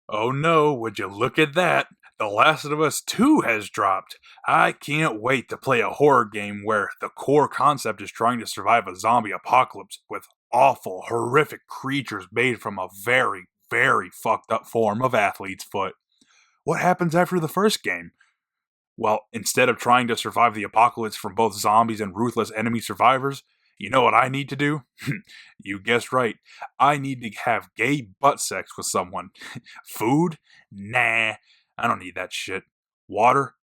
Oh no, would you look at that? The Last of Us 2 has dropped. I can't wait to play a horror game where the core concept is trying to survive a zombie apocalypse with awful, horrific creatures made from a very, very fucked up form of athlete's foot. What happens after the first game? Well, instead of trying to survive the apocalypse from both zombies and ruthless enemy survivors, you know what I need to do? You guessed right. I need to have gay butt sex with someone. Food? Nah, I don't need that shit. Water?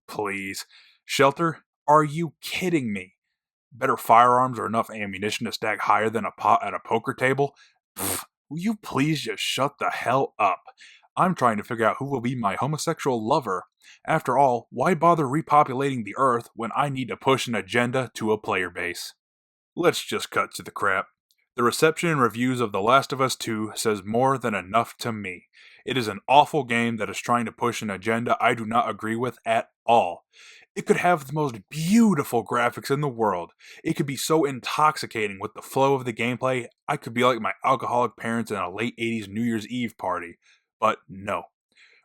Please. Shelter? Are you kidding me? Better firearms or enough ammunition to stack higher than a pot at a poker table? Will you please just shut the hell up? I'm trying to figure out who will be my homosexual lover. After all, why bother repopulating the Earth when I need to push an agenda to a player base? Let's just cut to the crap. The reception and reviews of The Last of Us 2 says more than enough to me. It is an awful game that is trying to push an agenda I do not agree with at all. It could have the most beautiful graphics in the world. It could be so intoxicating with the flow of the gameplay, I could be like my alcoholic parents in a late 80s New Year's Eve party. But no.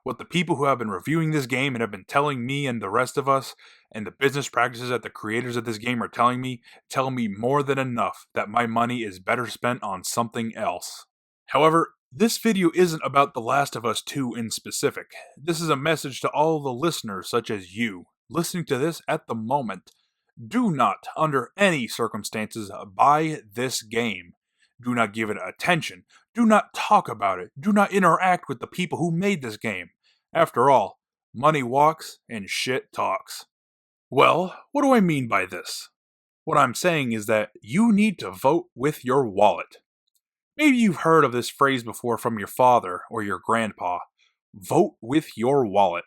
What the people who have been reviewing this game and have been telling me and the rest of us, and the business practices that the creators of this game are telling me, tell me more than enough that my money is better spent on something else. However, this video isn't about The Last of Us 2 in specific. This is a message to all the listeners such as you, listening to this at the moment. Do not, under any circumstances, buy this game. Do not give it attention. Do not talk about it. Do not interact with the people who made this game. After all, money walks and shit talks. Well, what do I mean by this? What I'm saying is that you need to vote with your wallet. Maybe you've heard of this phrase before from your father or your grandpa. Vote with your wallet.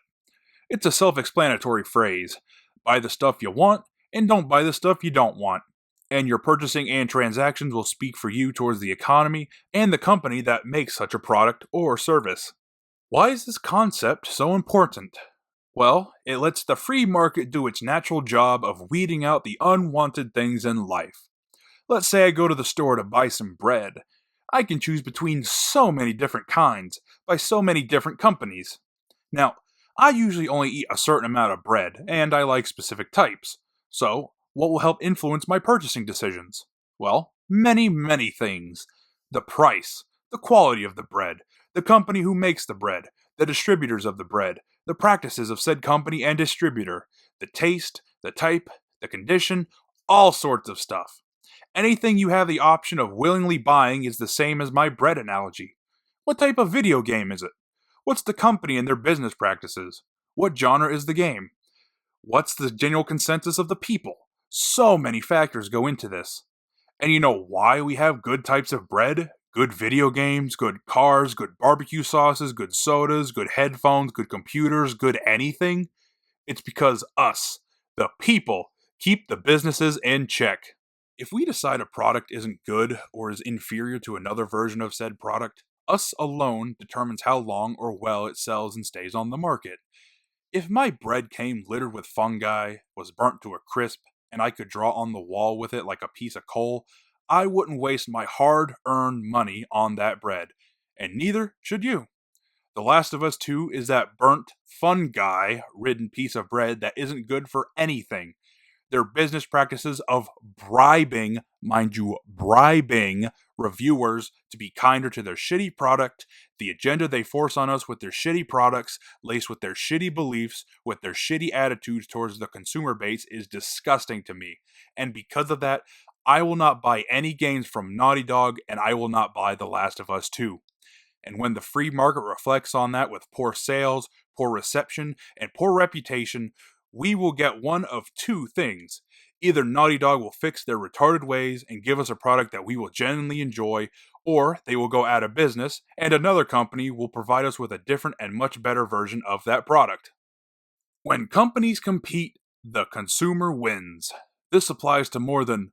It's a self-explanatory phrase. Buy the stuff you want, and don't buy the stuff you don't want. And your purchasing and transactions will speak for you towards the economy and the company that makes such a product or service. Why is this concept so important? Well, it lets the free market do its natural job of weeding out the unwanted things in life. Let's say I go to the store to buy some bread. I can choose between so many different kinds, by so many different companies. Now, I usually only eat a certain amount of bread, and I like specific types. So, what will help influence my purchasing decisions? Well, many, many things. The price, the quality of the bread, the company who makes the bread, the distributors of the bread, the practices of said company and distributor, the taste, the type, the condition, all sorts of stuff. Anything you have the option of willingly buying is the same as my bread analogy. What type of video game is it? What's the company and their business practices? What genre is the game? What's the general consensus of the people? So many factors go into this. And you know why we have good types of bread? Good video games, good cars, good barbecue sauces, good sodas, good headphones, good computers, good anything? It's because us, the people, keep the businesses in check. If we decide a product isn't good or is inferior to another version of said product, us alone determines how long or well it sells and stays on the market. If my bread came littered with fungi, was burnt to a crisp, and I could draw on the wall with it like a piece of coal, I wouldn't waste my hard-earned money on that bread, and neither should you. The Last of Us 2 is that burnt, fungi-ridden piece of bread that isn't good for anything. Their business practices of bribing, mind you, bribing reviewers to be kinder to their shitty product, the agenda they force on us with their shitty products, laced with their shitty beliefs, with their shitty attitudes towards the consumer base is disgusting to me. And because of that, I will not buy any games from Naughty Dog, and I will not buy The Last of Us 2. And when the free market reflects on that with poor sales, poor reception, and poor reputation, we will get one of two things. Either Naughty Dog will fix their retarded ways and give us a product that we will genuinely enjoy, or they will go out of business and another company will provide us with a different and much better version of that product. When companies compete, the consumer wins. This applies to more than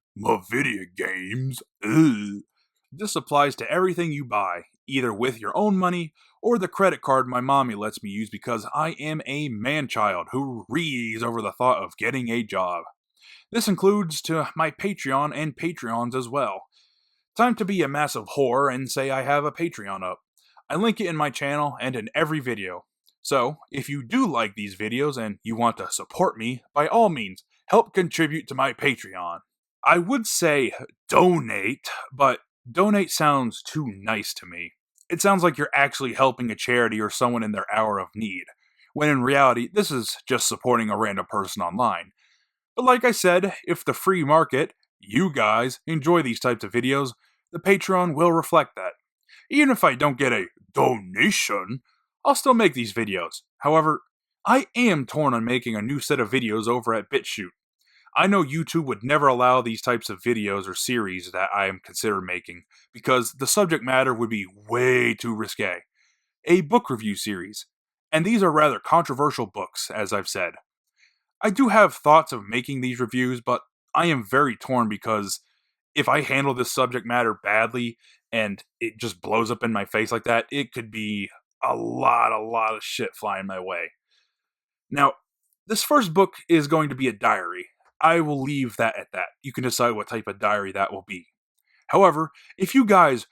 video games. Ugh. This applies to everything you buy, either with your own money or the credit card my mommy lets me use because I am a man-child who rees over the thought of getting a job. This includes to my Patreon and Patreons as well. Time to be a massive whore and say I have a Patreon up. I link it in my channel and in every video. So, if you do like these videos and you want to support me, by all means, help contribute to my Patreon. I would say donate, but donate sounds too nice to me. It sounds like you're actually helping a charity or someone in their hour of need, when in reality, this is just supporting a random person online. But like I said, if the free market, you guys, enjoy these types of videos, the Patreon will reflect that. Even if I don't get a donation, I'll still make these videos. However, I am torn on making a new set of videos over at BitChute. I know YouTube would never allow these types of videos or series that I am considering making, because the subject matter would be way too risque. A book review series. And these are rather controversial books, as I've said. I do have thoughts of making these reviews, but I am very torn because if I handle this subject matter badly and it just blows up in my face like that, it could be a lot of shit flying my way. Now, this first book is going to be a diary. I will leave that at that. You can decide what type of diary that will be. However, if you guys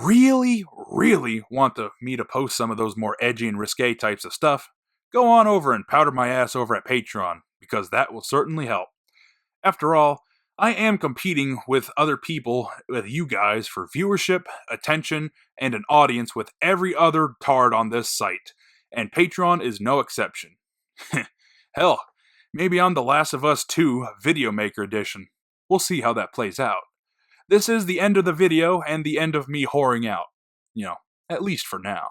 really want me to post some of those more edgy and risque types of stuff, go on over and powder my ass over at Patreon, because that will certainly help. After all, I am competing with other people, with you guys, for viewership, attention, and an audience with every other tard on this site, and Patreon is no exception. Hell, maybe I'm the Last of Us 2 Video Maker Edition. We'll see how that plays out. This is the end of the video and the end of me whoring out. At least for now.